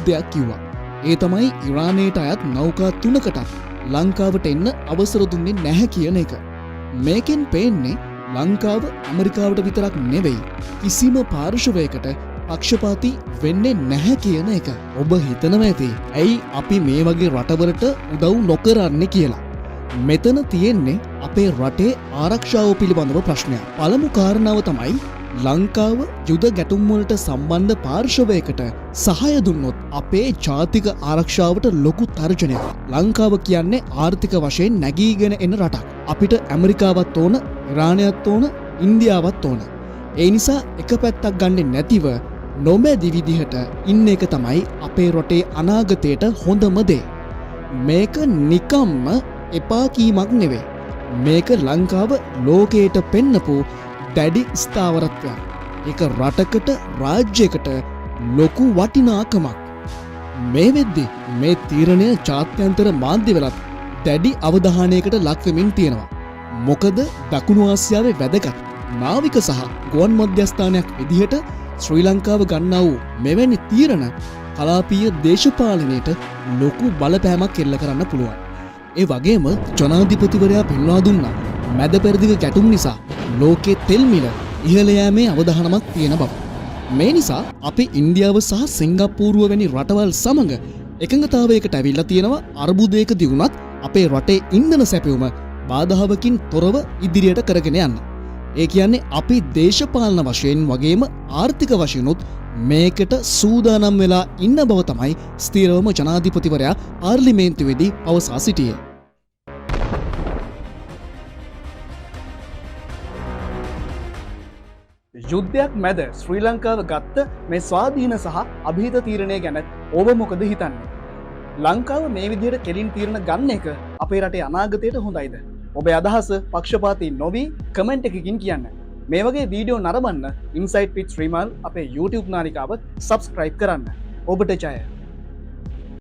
දෙයක් කිව්වා. ඒ තමයි ඉරානයට අයත් නෞකා 3කටත් ලංකාවට එන්න අවසර දුන්නේ නැහැ කියන එක. මේකෙන් පේන්නේ ලංකාව ඇමරිකාවට විතරක් නෙවෙයි කිසිම පාර්ශවයකට පක්ෂපාතී වෙන්නේ නැහැ කියන එක. ඔබ හිතනවා ඇති ඇයි අපි මේ වගේ රටවලට උදව් නොකරන්නේ කියලා. මෙතන තියෙන්නේ අපේ රටේ ආරක්ෂාව පිළිබඳව ප්‍රශ්නයක්. පළමු කාරණාව තමයි ලංකාව යුද ගැටුම් වලට සම්බන්ධ පාර්ශවයකට සහාය දුන්නොත් අපේ ජාතික ආරක්ෂාවට ලොකු තර්ජනයක්. ලංකාව කියන්නේ ආර්ථික වශයෙන් නැගීගෙන එන රටක්. අපිට ඇමරිකාවත් ඕන, ඉරානයත් ඕන, ඉන්දියාවත් ඕන. ඒ නිසා එක පැත්තක් ගන්නෙ නැතිව නොමැදි විදිහට ඉන්න එක තමයි අපේ රටේ අනාගතයට හොඳම දේ. මේක නිකම්ම එපා කීමක් නෙවෙයි. මේක ලංකාව ලෝකයට පෙන්නපු දැඩි ස්ථාවරත්වයක්. ඒක රටකට රාජ්‍යයකට ලොකු වටිනාකමක්. මේ වෙද්දි මේ තීරණය ජාත්‍යන්තර මාධ්‍යවලත් දැඩි අවධානයකට ලක්වෙමින් තියෙනවා. මොකද දකුණු ආසියාවේ වැදගත් නාවික සහ ගුවන් මධ්‍යස්ථානයක් විදිහට ශ්‍රී ලංකාව ගන්නා වූ මෙවැනි තීරණ කලාපීය දේශපාලනයට ලොකු බලපෑමක් එල්ල කරන්න පුළුවන්. ඒ වගේම ජනාධිපතිවරයා පෙන්වා දුන්නා මැද පෙරදිග ගැටුම් නිසා ලෝකයේ තෙල් මිල ඉහළ යෑමේ අවධානමක් තියෙන බව. මේ නිසා අපි ඉන්දියාව සහ සිංගප්පූරුව වැනි රටවල් සමග එකඟතාවයකට ඇවිල්ලා තියෙනවා අර්බුදයකදී වුණත් අපේ රටේ ඉන්ධන සැපයුම බාධාවකින් තොරව ඉදිරියට කරගෙන යන්න. ඒ කියන්නේ අපි දේශපාලන වශයෙන් වගේම ආර්ථික වශයෙන්ුත් මේකට සූදානම් වෙලා ඉන්න බව තමයි ස්ථීරවම ජනාධිපතිවරයා පාර්ලිමේන්තුවේදී පවසා සිටියේ. යුද්ධයක් මැද ශ්‍රී ලංකාව ගත්ත මේ ස්වාධීන සහ අභීත තීරණය ගැන ඔබ මොකද හිතන්නේ? ලංකාව මේ විදිහට කෙලින් තීරණ ගන්න එක අපේ රටේ අනාගතයට හොඳයිද? ඔබේ අදහස පක්ෂපාතී නොවි කමෙන්ට් එකකින් කියන්න. මේ වගේ වීඩියෝ නරඹන්න ඉන්සයිට් පිච් රිමල් අපේ YouTube නාලිකාව සබ්ස්ක්‍රයිබ් කරන්න. ඔබට ජය.